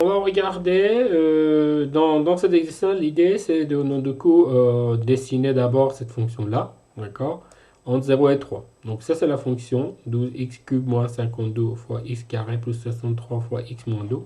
On va regarder dans cet exercice, l'idée c'est de, du coup, dessiner d'abord cette fonction-là, d'accord, entre 0 et 3. Donc ça c'est la fonction 12x cube moins 52 fois x carré plus 63 fois x moins 2.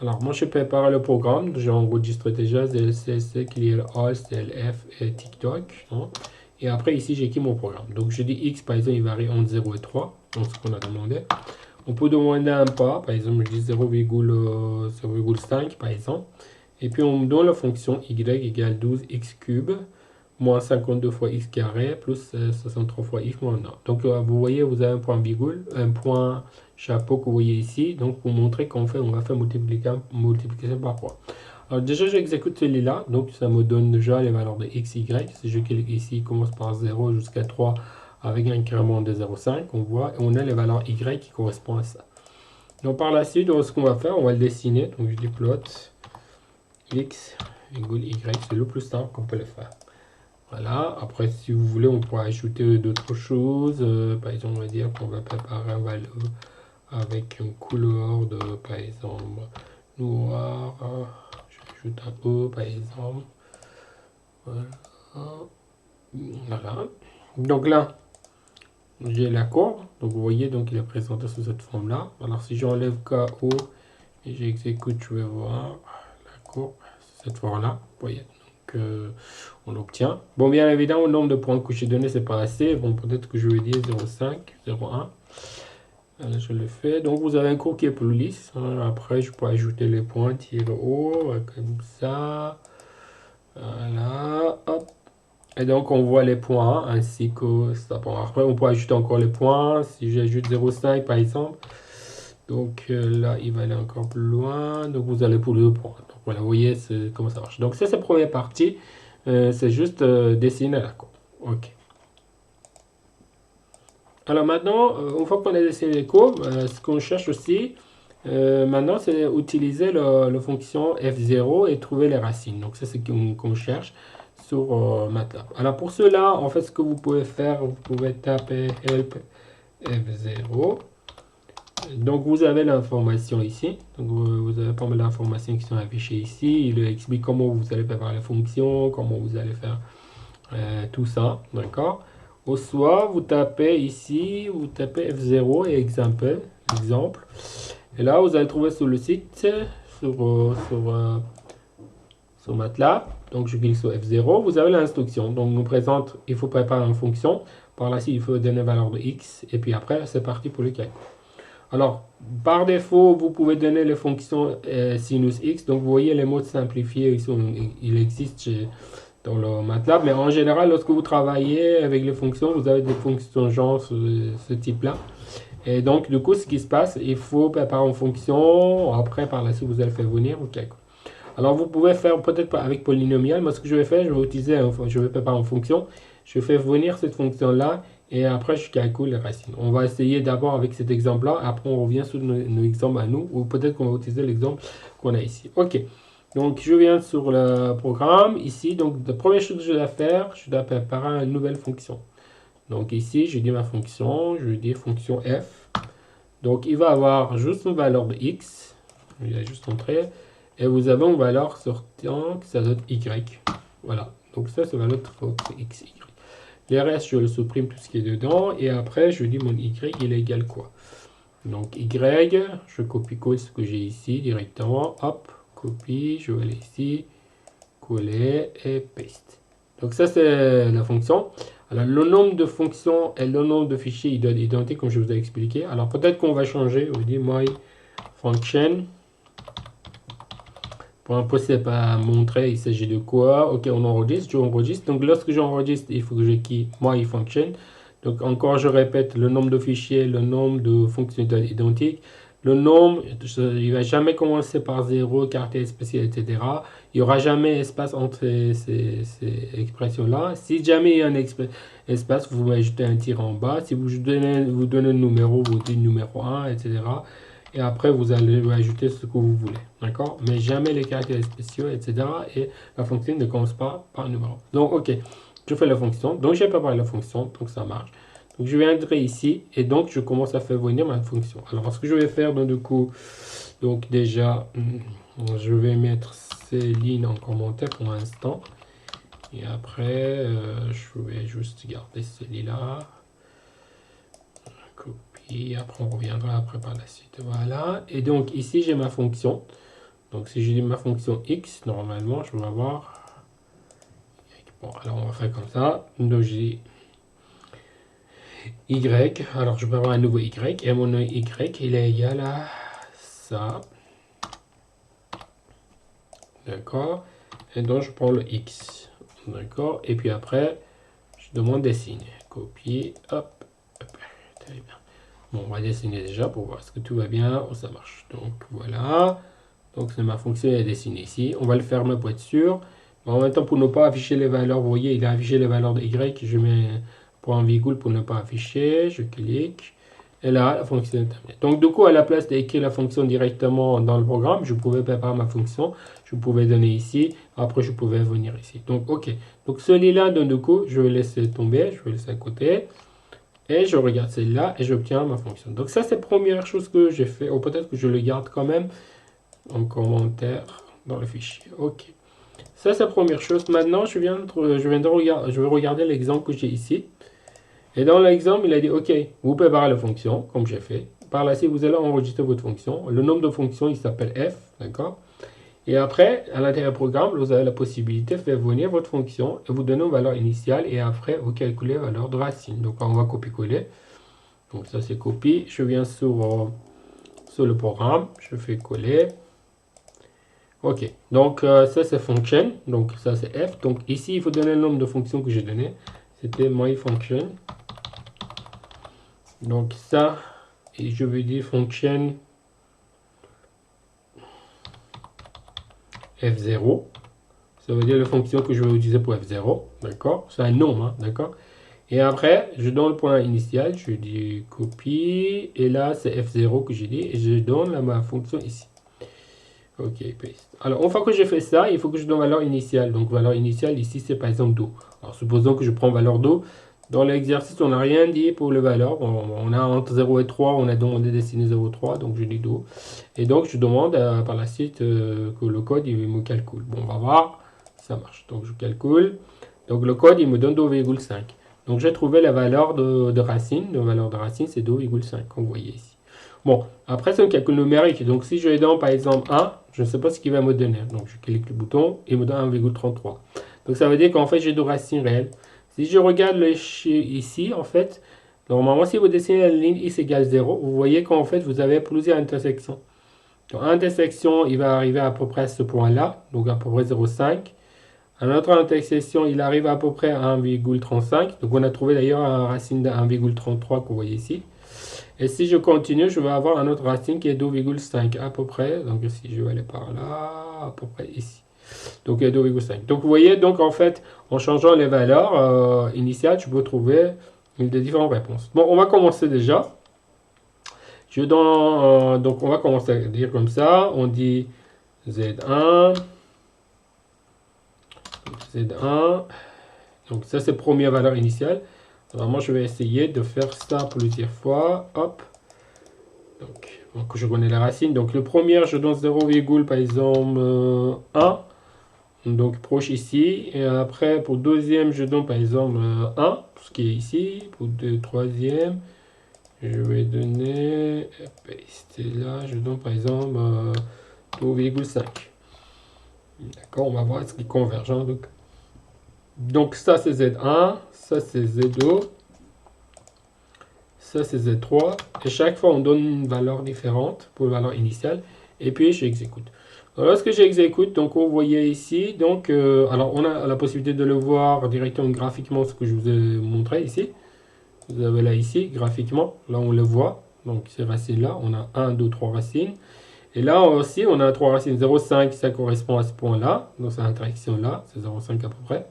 Alors moi je prépare le programme, j'enregistre déjà CLC, Clear All, CLF et TikTok, hein. Et après ici j'écris mon programme. Donc je dis x par exemple il varie entre 0 et 3, donc ce qu'on a demandé. On peut demander un pas, par exemple, je dis 0,5 par exemple. Et puis on me donne la fonction y égale 12x cube moins 52 fois x carré plus 63 fois x moins 1. Donc vous voyez, vous avez un point virgule, un point chapeau que vous voyez ici. Donc pour montrer qu'on fait, on va faire multiplication par quoi. Alors déjà j'exécute celui-là, donc ça me donne déjà les valeurs de x, y. Si je clique ici, il commence par 0 jusqu'à 3 avec un incrément de 0,5, on voit, et on a les valeurs y qui correspondent à ça. Donc par la suite, ce qu'on va faire, on va le dessiner. Donc je dis plot x égale y, c'est le plus simple qu'on peut le faire. Voilà, après si vous voulez, on pourra ajouter d'autres choses. Par exemple, on va dire qu'on va préparer un valeur avec une couleur de, par exemple, noir. J'ajoute un E, par exemple. Voilà. Voilà. Donc là, j'ai la courbe. Donc vous voyez, donc il est présenté sous cette forme-là. Alors si j'enlève KO et j'exécute, je vais voir la courbe sous cette forme-là. Vous voyez, donc on l'obtient. Bon, bien évidemment, le nombre de points que j'ai donné, c'est pas assez. Bon, peut-être que je vais dire 0,5, 0,1. Là, je le fais. Donc vous avez un cours qui est plus lisse, hein. Après, je peux ajouter les points, tirer haut, comme ça. Voilà, hop. Et donc on voit les points ainsi que ça. Bon, après on peut ajouter encore les points. Si j'ajoute 0,5 par exemple, donc là il va aller encore plus loin. Donc vous allez pour le point. Donc voilà, vous voyez comment ça marche. Donc ça c'est la première partie. C'est juste dessiner la courbe. Ok. Alors maintenant, une fois qu'on a dessiné les courbes, ce qu'on cherche aussi, maintenant c'est utiliser la fonction f0 et trouver les racines. Donc ça c'est qu'on cherche sur MATLAB. Alors pour cela, en fait, ce que vous pouvez faire, vous pouvez taper help f0. Donc vous avez l'information ici. Donc vous avez pas mal d'informations qui sont affichées ici. Il explique comment vous allez préparer la fonction, comment vous allez faire tout ça. D'accord. Ou soit vous tapez ici, vous tapez f0 et exemple. Et là vous allez trouver sur le site, sur MATLAB. Donc je clique sur F0, vous avez l'instruction. Donc nous présente, il faut préparer une fonction. Par là, il faut donner valeur de x. Et puis après, c'est parti pour le calcul. Alors, par défaut, vous pouvez donner les fonctions sinus x. Donc vous voyez les modes simplifiés, ils existent dans le MATLAB. Mais en général, lorsque vous travaillez avec les fonctions, vous avez des fonctions genre ce type-là. Et donc, du coup, ce qui se passe, il faut préparer une fonction. Après, par la suite, vous allez faire venir au calcul. Alors vous pouvez faire peut-être avec polynomial. Moi ce que je vais faire, je vais utiliser, je vais préparer une fonction. Je fais venir cette fonction-là et après je calcule les racines. On va essayer d'abord avec cet exemple-là. Après on revient sur nos exemples à nous. Ou peut-être qu'on va utiliser l'exemple qu'on a ici. Ok. Donc je viens sur le programme ici. Donc la première chose que je dois faire, je dois préparer une nouvelle fonction. Donc ici je dis ma fonction. Je dis fonction f. Donc il va avoir juste une valeur de x. Il a juste entré. Et vous avez une valeur sortante, ça doit être y. Voilà. Donc ça, c'est notre x, y. Les restes, je le supprime tout ce qui est dedans. Et après, je dis mon y, il est égal quoi. Donc y, je copie-colle ce que j'ai ici directement. Hop, copie, je vais aller ici, coller et paste. Donc ça, c'est la fonction. Alors le nombre de fonctions et le nombre de fichiers, il doit être identique comme je vous ai expliqué. Alors peut-être qu'on va changer. On dit my function. Pour un poste, c'est pas montrer, il s'agit de quoi. Ok, on enregistre, je enregistre. Donc lorsque j'enregistre, il faut que je quitte my function. Donc encore, je répète, le nombre de fichiers, le nombre de fonctions identiques. Le nombre, il ne va jamais commencer par 0, caractère spécial, etc. Il n'y aura jamais espace entre ces expressions-là. Si jamais il y a un espace, vous ajoutez un tir en bas. Si vous donnez un numéro, vous dites numéro 1, etc. Et après, vous allez ajouter ce que vous voulez. D'accord? Mais jamais les caractères spéciaux, etc. Et la fonction ne commence pas par numéro. Donc, ok. Je fais la fonction. Donc, j'ai préparé la fonction. Donc, ça marche. Donc je viendrai ici et donc je commence à faire venir ma fonction. Alors ce que je vais faire, donc du coup, donc déjà, je vais mettre ces lignes en commentaire pour l'instant. Et après, je vais juste garder celui-là. Copie, après on reviendra après par la suite. Voilà. Et donc ici j'ai ma fonction. Donc si je dis ma fonction x, normalement je vais avoir... Bon, alors on va faire comme ça. Donc j'ai y. Alors je vais avoir un nouveau y. Et mon y, il est égal à ça. D'accord. Et donc je prends le x. D'accord. Et puis après, je demande dessiner. Copier. Hop. Hop. Très bien. Bon, on va dessiner déjà pour voir ce que tout va bien ou ça marche. Donc voilà. Donc c'est ma fonction est dessinée ici. On va le fermer pour être sûr. Mais en même temps, pour ne pas afficher les valeurs, vous voyez, il a affiché les valeurs de y. Je mets point virgule pour ne pas afficher. Je clique. Et là, la fonction est terminée. Donc du coup, à la place d'écrire la fonction directement dans le programme, je pouvais préparer ma fonction. Je pouvais donner ici. Après, je pouvais venir ici. Donc ok. Donc celui-là, donc du coup, je vais laisser tomber. Je vais laisser à côté. Et je regarde celle-là et j'obtiens ma fonction. Donc ça, c'est la première chose que j'ai fait. Ou peut-être que je le garde quand même en commentaire dans le fichier. Ok. Ça, c'est la première chose. Maintenant, je vais regarder l'exemple que j'ai ici. Et dans l'exemple, il a dit, OK, vous préparez la fonction, comme j'ai fait. Par là, si vous allez enregistrer votre fonction, le nombre de fonctions, il s'appelle f, d'accord? Et après, à l'intérieur du programme, vous avez la possibilité de faire venir votre fonction et vous donner une valeur initiale et après, vous calculez la valeur de racine. Donc, on va copier-coller. Donc, ça, c'est copié. Je viens sur le programme, je fais coller. Ok, donc ça, c'est function. Donc, ça, c'est f. Donc, ici, il faut donner le nombre de fonctions que j'ai donné. C'était my function. Donc, ça, et je vais dire function f0. Ça veut dire la fonction que je vais utiliser pour f0. D'accord? C'est un nom, hein, d'accord? Et après, je donne le point initial, je dis copie, et là c'est f0 que j'ai dit, et je donne ma fonction ici. Ok, paste. Alors, une fois que j'ai fait ça, il faut que je donne valeur initiale. Donc, valeur initiale ici, c'est par exemple do. Alors, supposons que je prends valeur do. Dans l'exercice, on n'a rien dit pour les valeurs. On a entre 0 et 3, on a demandé de dessiner 0,3, donc je dis do. Et donc, je demande par la suite que le code il me calcule. Bon, on va voir, ça marche. Donc, je calcule. Donc, le code, il me donne 2,5. Donc, j'ai trouvé la valeur de racine. La valeur de racine, c'est 2,5, comme vous voyez ici. Bon, après, c'est un calcul numérique. Donc, si je lui donne par exemple 1, je ne sais pas ce qu'il va me donner. Donc, je clique le bouton et il me donne 1,33. Donc, ça veut dire qu'en fait, j'ai deux racines réelles. Si je regarde le ici, en fait, normalement, si vous dessinez la ligne x égale 0, vous voyez qu'en fait, vous avez plusieurs intersections. Donc, intersection, il va arriver à peu près à ce point-là, donc à peu près 0,5. À notre intersection, il arrive à peu près à 1,35. Donc, on a trouvé d'ailleurs une racine de 1,33 que vous voyez ici. Et si je continue, je vais avoir un autre racine qui est 2,5 à peu près. Donc si je vais aller par là, à peu près ici. Donc il y a 2,5. Donc vous voyez, donc en fait, en changeant les valeurs initiales, je peux trouver des différentes réponses. Bon, on va commencer déjà. Donc on va commencer à dire comme ça. On dit Z1. Z1. Donc ça c'est première valeur initiale. Alors moi je vais essayer de faire ça plusieurs fois. Hop. Donc je connais la racine. Donc le premier, je donne 0, par exemple 1. Donc proche ici. Et après, pour deuxième, je donne par exemple 1, ce qui est ici. Pour le troisième, je vais donner, paste là, je donne par exemple 2,5. D'accord, on va voir ce qui est convergent. Donc ça c'est Z1, ça c'est Z2. Ça, c'est Z3. Et chaque fois, on donne une valeur différente pour la valeur initiale. Et puis, j'exécute. Lorsque j'exécute, donc vous voyez ici, donc, alors on a la possibilité de le voir directement graphiquement, ce que je vous ai montré ici. Vous avez là ici, graphiquement, là on le voit. Donc ces racines-là, on a 1, 2, 3 racines. Et là aussi, on a 3 racines. 0,5, ça correspond à ce point-là. Donc cette interaction-là, c'est 0,5 à peu près.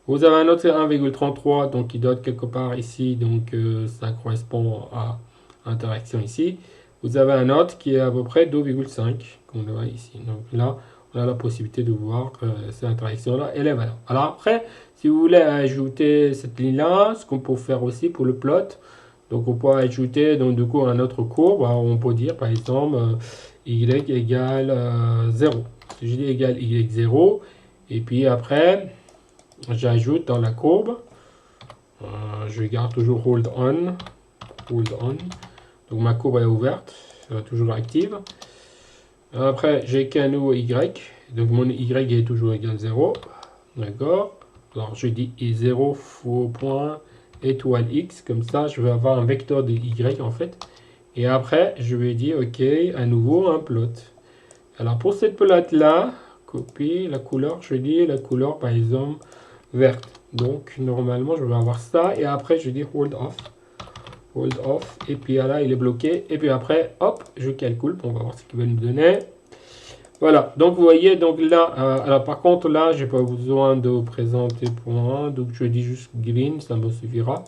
Vous avez un autre 1,33, donc qui doit être quelque part ici, donc ça correspond à interaction ici. vous avez un autre qui est à peu près 2,5, comme on le voit ici. Donc là, on a la possibilité de voir cette interaction-là et les valeurs. Alors après, si vous voulez ajouter cette ligne-là, ce qu'on peut faire aussi pour le plot, donc on peut ajouter donc du coup un autre courbe. Alors, on peut dire par exemple y égale 0. Si je dis égale y0, et puis après, j'ajoute dans la courbe, je garde toujours hold on. Donc ma courbe est ouverte, elle est toujours active. Après, j'ai qu'un nouveau y, donc mon y est toujours égal à 0. D'accord. Alors je dis i0 point étoile x, comme ça je vais avoir un vecteur de y en fait. Et après, je vais dire ok, à nouveau un plot. Alors pour cette plot là, copier la couleur, je dis la couleur par exemple verte. Donc normalement je vais avoir ça et après je dis hold off, et puis là il est bloqué, et puis après hop je calcule, on va voir ce qu'il va nous donner. Voilà, donc vous voyez, donc là alors par contre là j'ai pas besoin de présenter point, donc je dis juste green, ça me suffira,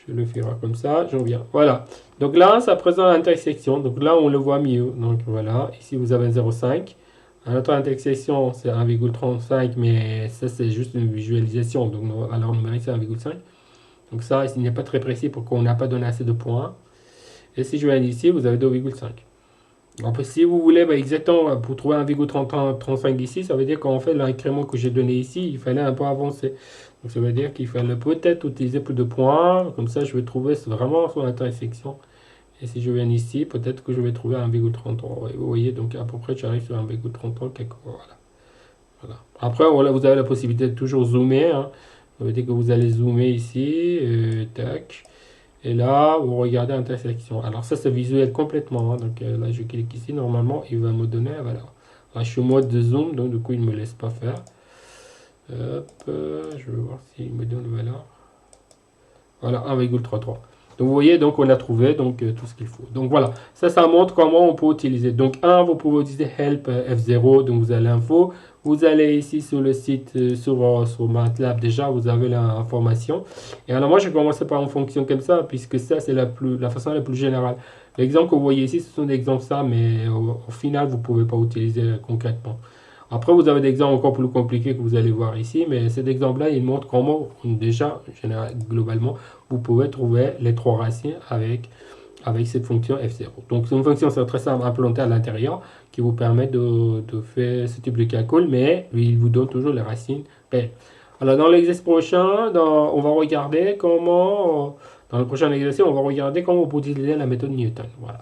je le ferai comme ça, j'en viens, voilà. Donc là ça présente l'intersection, donc là on le voit mieux, donc voilà, ici vous avez 0,5. À notre intersection c'est 1,35, mais ça c'est juste une visualisation, donc alors numérique c'est 1,5. Donc ça, il n'est pas très précis pour qu'on n'a pas donné assez de points. Et si je viens ici, vous avez 2,5. Donc si vous voulez exactement pour trouver 1,35 ici, ça veut dire qu'en fait l'incrément que j'ai donné ici, il fallait un peu avancer. Donc ça veut dire qu'il fallait peut-être utiliser plus de points. Comme ça, je vais trouver vraiment sur l'intersection. Et si je viens ici, peut-être que je vais trouver 1,33. Vous voyez, donc à peu près, j'arrive sur 1,33 quelque part. Voilà. Après, voilà, vous avez la possibilité de toujours zoomer. Hein. Ça veut dire que vous allez zoomer ici, tac, et là, vous regardez intersection. Alors ça, c'est visuel complètement. Hein. Donc là, je clique ici, normalement, il va me donner la valeur. Là, je suis en mode de zoom, donc du coup, il ne me laisse pas faire. Hop, je vais voir s'il me donne la valeur. Voilà, 1,33. Donc vous voyez, donc on a trouvé donc tout ce qu'il faut. Donc voilà, ça montre comment on peut utiliser. Donc vous pouvez utiliser help F0, donc vous avez l'info. Vous allez ici sur le site, sur MATLAB déjà, vous avez l'information. Et alors moi, je commence par une fonction comme ça, puisque ça, c'est la façon la plus générale. L'exemple que vous voyez ici, ce sont des exemples ça, mais au final, vous ne pouvez pas utiliser concrètement. Après, vous avez des exemples encore plus compliqués que vous allez voir ici, mais cet exemple-là, il montre comment, déjà, globalement, vous pouvez trouver les trois racines avec cette fonction F0. Donc, c'est une fonction très simple implantée à l'intérieur qui vous permet de faire ce type de calcul, mais il vous donne toujours les racines réelles. Alors, dans l'exercice prochain, on va regarder comment, dans le prochain exercice, on va regarder comment on peut utiliser la méthode Newton. Voilà.